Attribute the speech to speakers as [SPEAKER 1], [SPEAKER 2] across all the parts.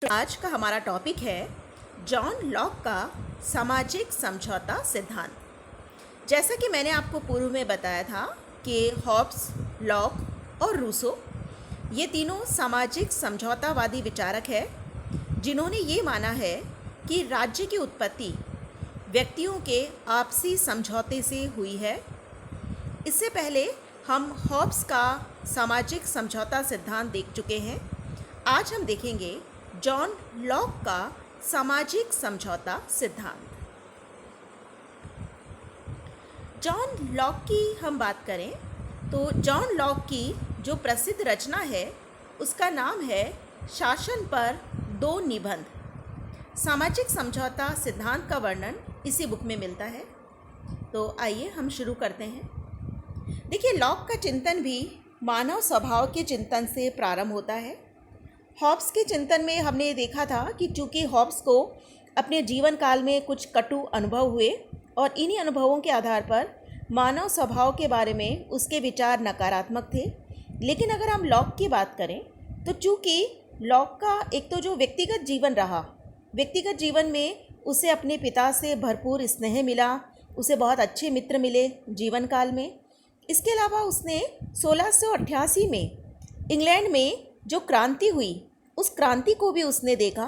[SPEAKER 1] आज का हमारा टॉपिक है जॉन लॉक का सामाजिक समझौता सिद्धांत। जैसा कि मैंने आपको पूर्व में बताया था कि हॉब्स, लॉक और रूसो ये तीनों सामाजिक समझौतावादी विचारक हैं जिन्होंने ये माना है कि राज्य की उत्पत्ति व्यक्तियों के आपसी समझौते से हुई है। इससे पहले हम हॉब्स का सामाजिक समझौता सिद्धांत देख चुके हैं। आज हम देखेंगे जॉन लॉक का सामाजिक समझौता सिद्धांत। जॉन लॉक की हम बात करें तो जॉन लॉक की जो प्रसिद्ध रचना है उसका नाम है शासन पर 2 निबंध। सामाजिक समझौता सिद्धांत का वर्णन इसी बुक में मिलता है। तो आइए हम शुरू करते हैं। देखिए, लॉक का चिंतन भी मानव स्वभाव के चिंतन से प्रारंभ होता है। हॉब्स के चिंतन में हमने देखा था कि चूंकि हॉब्स को अपने जीवन काल में कुछ कटु अनुभव हुए और इन्हीं अनुभवों के आधार पर मानव स्वभाव के बारे में उसके विचार नकारात्मक थे। लेकिन अगर हम लॉक की बात करें तो चूंकि लॉक का एक तो जो व्यक्तिगत जीवन रहा, व्यक्तिगत जीवन में उसे अपने पिता से भरपूर स्नेह मिला, उसे बहुत अच्छे मित्र मिले जीवन काल में। इसके अलावा उसने 1688 में इंग्लैंड में जो क्रांति हुई उस क्रांति को भी उसने देखा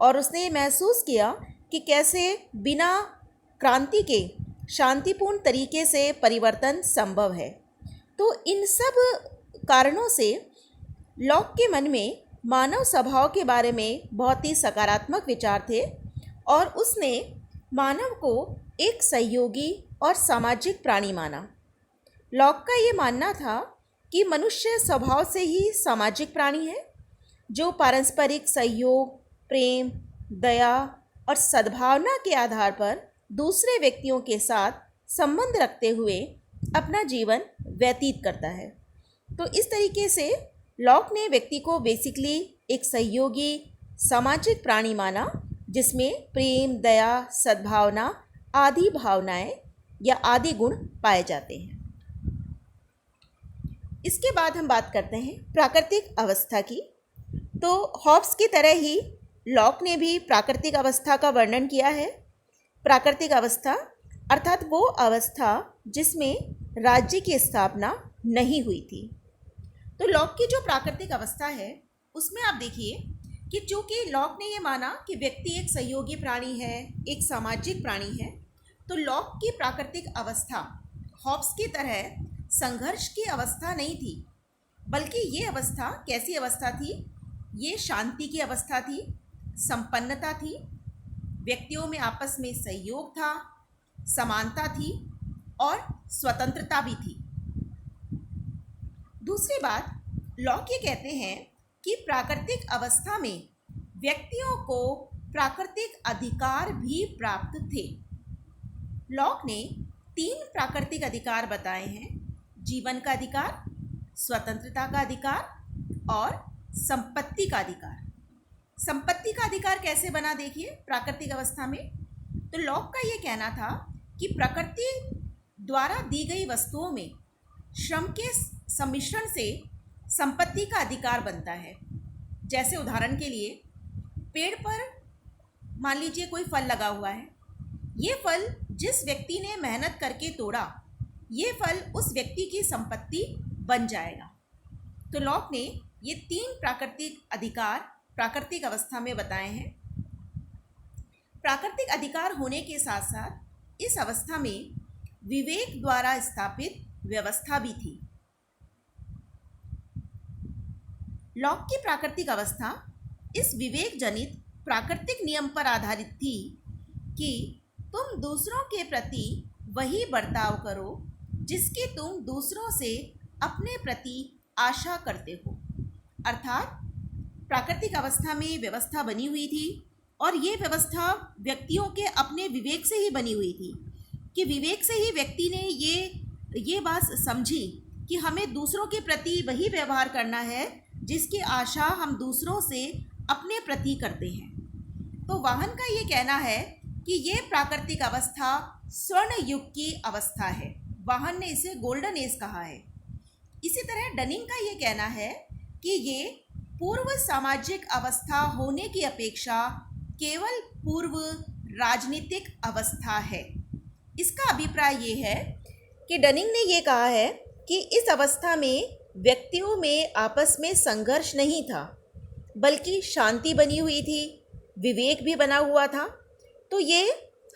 [SPEAKER 1] और उसने ये महसूस किया कि कैसे बिना क्रांति के शांतिपूर्ण तरीके से परिवर्तन संभव है। तो इन सब कारणों से लॉक के मन में मानव स्वभाव के बारे में बहुत ही सकारात्मक विचार थे और उसने मानव को एक सहयोगी और सामाजिक प्राणी माना। लॉक का ये मानना था कि मनुष्य स्वभाव से ही सामाजिक प्राणी है जो पारस्परिक सहयोग, प्रेम, दया और सद्भावना के आधार पर दूसरे व्यक्तियों के साथ संबंध रखते हुए अपना जीवन व्यतीत करता है। तो इस तरीके से लॉक ने व्यक्ति को बेसिकली एक सहयोगी सामाजिक प्राणी माना जिसमें प्रेम, दया, सद्भावना आदि भावनाएं या आदि गुण पाए जाते हैं। इसके बाद हम बात करते हैं प्राकृतिक अवस्था की। तो हॉब्स की तरह ही लॉक ने भी प्राकृतिक अवस्था का वर्णन किया है। प्राकृतिक अवस्था अर्थात वो अवस्था जिसमें राज्य की स्थापना नहीं हुई थी। तो लॉक की जो प्राकृतिक अवस्था है उसमें आप देखिए कि चूंकि लॉक ने ये माना कि व्यक्ति एक सहयोगी प्राणी है, एक सामाजिक प्राणी है, तो लॉक की प्राकृतिक अवस्था हॉब्स की तरह संघर्ष की अवस्था नहीं थी, बल्कि ये अवस्था कैसी अवस्था थी? ये शांति की अवस्था थी, संपन्नता थी, व्यक्तियों में आपस में सहयोग था, समानता थी और स्वतंत्रता भी थी। दूसरी बात, लॉक ये कहते हैं कि प्राकृतिक अवस्था में व्यक्तियों को प्राकृतिक अधिकार भी प्राप्त थे। लॉक ने 3 प्राकृतिक अधिकार बताए हैं: जीवन का अधिकार, स्वतंत्रता का अधिकार और संपत्ति का अधिकार। संपत्ति का अधिकार कैसे बना देखिए प्राकृतिक अवस्था में। तो लॉक का ये कहना था कि प्रकृति द्वारा दी गई वस्तुओं में श्रम के सम्मिश्रण से संपत्ति का अधिकार बनता है। जैसे उदाहरण के लिए पेड़ पर मान लीजिए कोई फल लगा हुआ है, ये फल जिस व्यक्ति ने मेहनत करके तोड़ा, ये फल उस व्यक्ति की संपत्ति बन जाएगा। तो लॉक ने ये 3 प्राकृतिक अधिकार प्राकृतिक अवस्था में बताए हैं। प्राकृतिक अधिकार होने के साथ साथ इस अवस्था में विवेक द्वारा स्थापित व्यवस्था भी थी। लॉक की प्राकृतिक अवस्था इस विवेक जनित प्राकृतिक नियम पर आधारित थी कि तुम दूसरों के प्रति वही बर्ताव करो जिसकी तुम दूसरों से अपने प्रति आशा करते हो। अर्थात प्राकृतिक अवस्था में व्यवस्था बनी हुई थी और ये व्यवस्था व्यक्तियों के अपने विवेक से ही बनी हुई थी कि विवेक से ही व्यक्ति ने ये बात समझी कि हमें दूसरों के प्रति वही व्यवहार करना है जिसकी आशा हम दूसरों से अपने प्रति करते हैं। तो वाहन का ये कहना है कि ये प्राकृतिक अवस्था स्वर्ण युग की अवस्था है। वाहन ने इसे गोल्डन एज कहा है। इसी तरह डनिंग का ये कहना है कि ये पूर्व सामाजिक अवस्था होने की अपेक्षा केवल पूर्व राजनीतिक अवस्था है। इसका अभिप्राय ये है कि डनिंग ने ये कहा है कि इस अवस्था में व्यक्तियों में आपस में संघर्ष नहीं था, बल्कि शांति बनी हुई थी, विवेक भी बना हुआ था। तो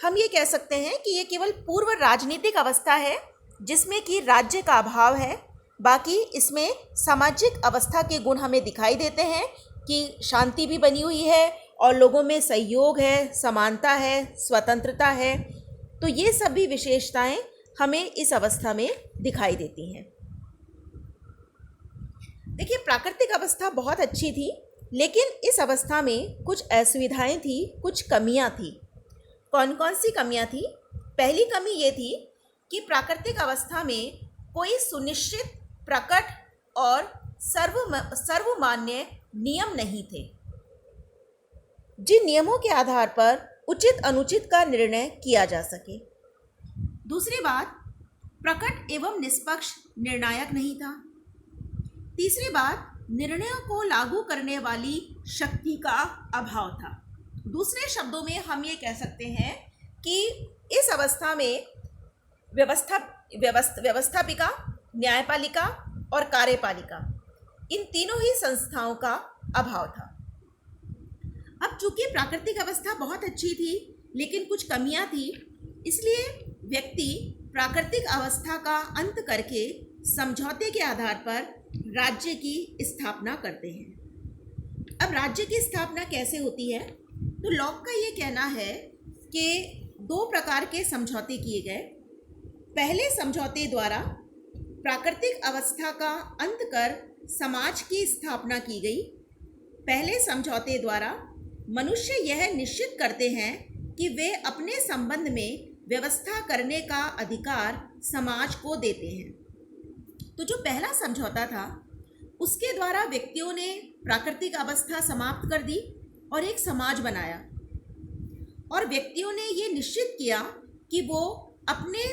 [SPEAKER 1] हम ये कह सकते हैं कि ये केवल पूर्व राजनीतिक अवस्था है जिसमें कि राज्य का अभाव है। बाकी इसमें सामाजिक अवस्था के गुण हमें दिखाई देते हैं कि शांति भी बनी हुई है और लोगों में सहयोग है, समानता है, स्वतंत्रता है। तो ये सभी विशेषताएं हमें इस अवस्था में दिखाई देती हैं। देखिए, प्राकृतिक अवस्था बहुत अच्छी थी, लेकिन इस अवस्था में कुछ असुविधाएं थी, कुछ कमियां थी। कौन कौन सी कमियां थी? पहली कमी ये थी कि प्राकृतिक अवस्था में कोई सुनिश्चित, प्रकट और सर्वमान्य नियम नहीं थे, जिन नियमों के आधार पर उचित अनुचित का निर्णय किया जा सके। दूसरी बात, प्रकट एवं निष्पक्ष निर्णायक नहीं था। तीसरी बात, निर्णयों को लागू करने वाली शक्ति का अभाव था। दूसरे शब्दों में हम ये कह सकते हैं कि इस अवस्था में व्यवस्थापिका, न्यायपालिका और कार्यपालिका, इन तीनों ही संस्थाओं का अभाव था। अब चूंकि प्राकृतिक अवस्था बहुत अच्छी थी लेकिन कुछ कमियां थी, इसलिए व्यक्ति प्राकृतिक अवस्था का अंत करके समझौते के आधार पर राज्य की स्थापना करते हैं। अब राज्य की स्थापना कैसे होती है? तो लॉक का ये कहना है कि दो प्रकार के समझौते किए गए। पहले समझौते द्वारा प्राकृतिक अवस्था का अंत कर समाज की स्थापना की गई। पहले समझौते द्वारा मनुष्य यह निश्चित करते हैं कि वे अपने संबंध में व्यवस्था करने का अधिकार समाज को देते हैं। तो जो पहला समझौता था, उसके द्वारा व्यक्तियों ने प्राकृतिक अवस्था समाप्त कर दी और एक समाज बनाया, और व्यक्तियों ने ये निश्चित किया कि वो अपने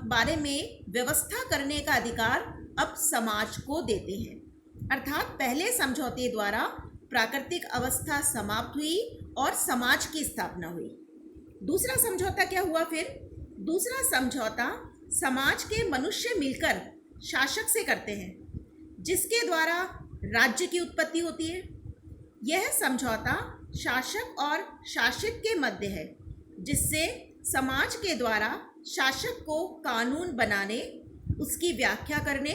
[SPEAKER 1] बारे में व्यवस्था करने का अधिकार अब समाज को देते हैं। अर्थात पहले समझौते द्वारा प्राकृतिक अवस्था समाप्त हुई और समाज की स्थापना हुई। दूसरा समझौता क्या हुआ फिर? दूसरा समझौता समाज के मनुष्य मिलकर शासक से करते हैं, जिसके द्वारा राज्य की उत्पत्ति होती है। यह समझौता शासक और शासित के मध्य है, जिससे समाज के द्वारा शासक को कानून बनाने, उसकी व्याख्या करने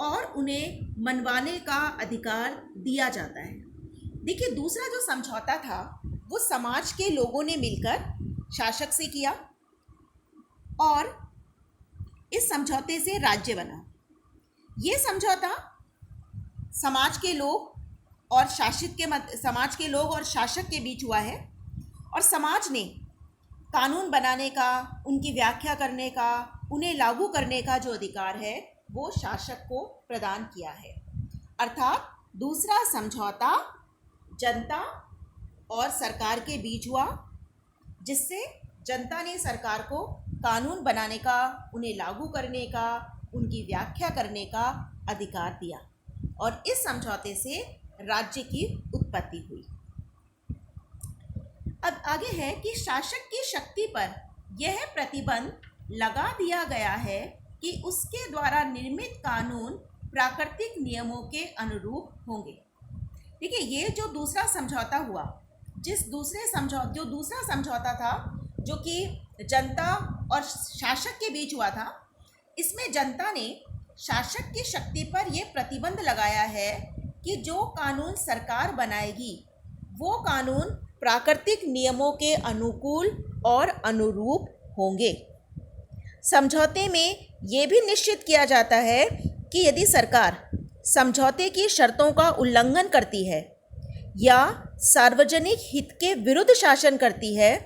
[SPEAKER 1] और उन्हें मनवाने का अधिकार दिया जाता है। देखिए, दूसरा जो समझौता था वो समाज के लोगों ने मिलकर शासक से किया और इस समझौते से राज्य बना। ये समझौता समाज के लोग और समाज के लोग और शासक के बीच हुआ है, और समाज ने कानून बनाने का, उनकी व्याख्या करने का, उन्हें लागू करने का जो अधिकार है वो शासक को प्रदान किया है। अर्थात दूसरा समझौता जनता और सरकार के बीच हुआ, जिससे जनता ने सरकार को कानून बनाने का, उन्हें लागू करने का, उनकी व्याख्या करने का अधिकार दिया, और इस समझौते से राज्य की उत्पत्ति हुई। अब आगे है कि शासक की शक्ति पर यह प्रतिबंध लगा दिया गया है कि उसके द्वारा निर्मित कानून प्राकृतिक नियमों के अनुरूप होंगे। देखिए, ये जो दूसरा समझौता हुआ, जो दूसरा समझौता था जो कि जनता और शासक के बीच हुआ था, इसमें जनता ने शासक की शक्ति पर यह प्रतिबंध लगाया है कि जो कानून सरकार बनाएगी वो कानून प्राकृतिक नियमों के अनुकूल और अनुरूप होंगे। समझौते में ये भी निश्चित किया जाता है कि यदि सरकार समझौते की शर्तों का उल्लंघन करती है या सार्वजनिक हित के विरुद्ध शासन करती है,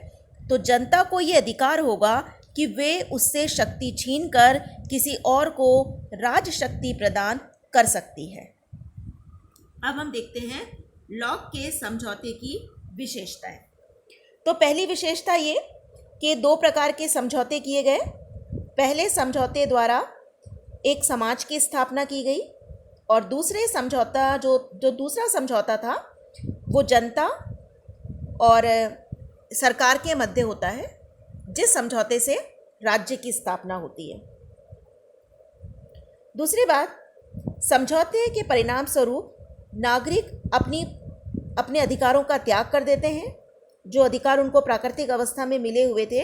[SPEAKER 1] तो जनता को ये अधिकार होगा कि वे उससे शक्ति छीनकर किसी और को राजशक्ति प्रदान कर सकती है। अब हम देखते हैं लॉक के समझौते की विशेषताएं। तो पहली विशेषता ये कि दो प्रकार के समझौते किए गए। पहले समझौते द्वारा एक समाज की स्थापना की गई और दूसरे समझौता जो दूसरा समझौता था वो जनता और सरकार के मध्य होता है, जिस समझौते से राज्य की स्थापना होती है। दूसरी बात, समझौते के परिणाम स्वरूप नागरिक अपने अधिकारों का त्याग कर देते हैं। जो अधिकार उनको प्राकृतिक अवस्था में मिले हुए थे,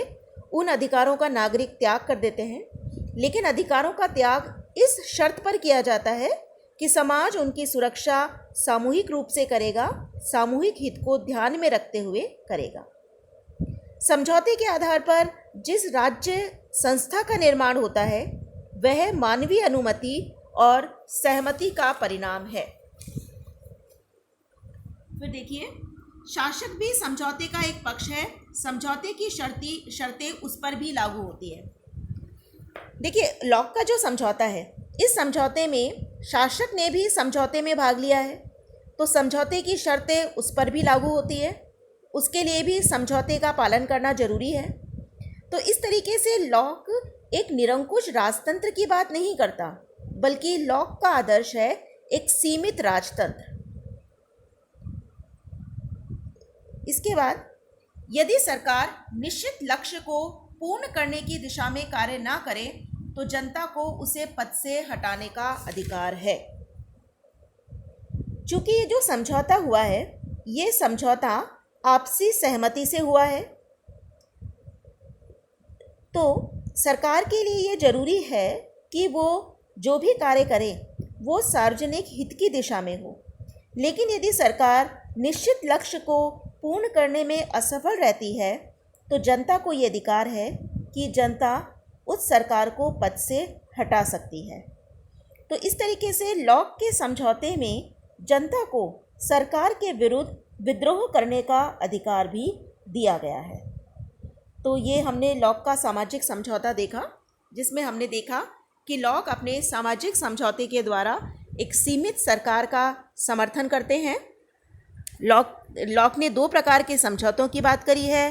[SPEAKER 1] उन अधिकारों का नागरिक त्याग कर देते हैं, लेकिन अधिकारों का त्याग इस शर्त पर किया जाता है कि समाज उनकी सुरक्षा सामूहिक रूप से करेगा, सामूहिक हित को ध्यान में रखते हुए करेगा। समझौते के आधार पर जिस राज्य संस्था का निर्माण होता है वह मानवीय अनुमति और सहमति का परिणाम है। फिर देखिए, शासक भी समझौते का एक पक्ष है, समझौते की शर्तें उस पर भी लागू होती है। देखिए, लॉक का जो समझौता है, इस समझौते में शासक ने भी समझौते में भाग लिया है, तो समझौते की शर्तें उस पर भी लागू होती है, उसके लिए भी समझौते का पालन करना जरूरी है। तो इस तरीके से लॉक एक निरंकुश राजतंत्र की बात नहीं करता, बल्कि लॉक का आदर्श है एक सीमित राजतंत्र। इसके बाद, यदि सरकार निश्चित लक्ष्य को पूर्ण करने की दिशा में कार्य ना करे तो जनता को उसे पद से हटाने का अधिकार है। चूंकि ये जो समझौता हुआ है, ये समझौता आपसी सहमति से हुआ है, तो सरकार के लिए ये जरूरी है कि वो जो भी कार्य करे वो सार्वजनिक हित की दिशा में हो। लेकिन यदि सरकार निश्चित लक्ष्य को पूर्ण करने में असफल रहती है तो जनता को ये अधिकार है कि जनता उस सरकार को पद से हटा सकती है। तो इस तरीके से लॉक के समझौते में जनता को सरकार के विरुद्ध विद्रोह करने का अधिकार भी दिया गया है। तो ये हमने लॉक का सामाजिक समझौता देखा, जिसमें हमने देखा कि लॉक अपने सामाजिक समझौते के द्वारा एक सीमित सरकार का समर्थन करते हैं। लॉक ने दो प्रकार के समझौतों की बात करी है।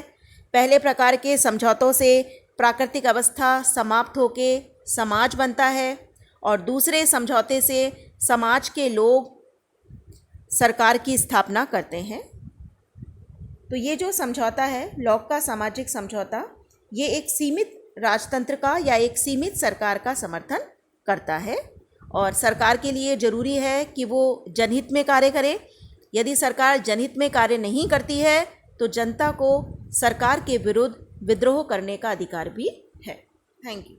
[SPEAKER 1] पहले प्रकार के समझौतों से प्राकृतिक अवस्था समाप्त होके समाज बनता है, और दूसरे समझौते से समाज के लोग सरकार की स्थापना करते हैं। तो ये जो समझौता है, लॉक का सामाजिक समझौता, ये एक सीमित राजतंत्र का या एक सीमित सरकार का समर्थन करता है, और सरकार के लिए ज़रूरी है कि वो जनहित में कार्य करे। यदि सरकार जनहित में कार्य नहीं करती है तो जनता को सरकार के विरुद्ध विद्रोह करने का अधिकार भी है। Thank you.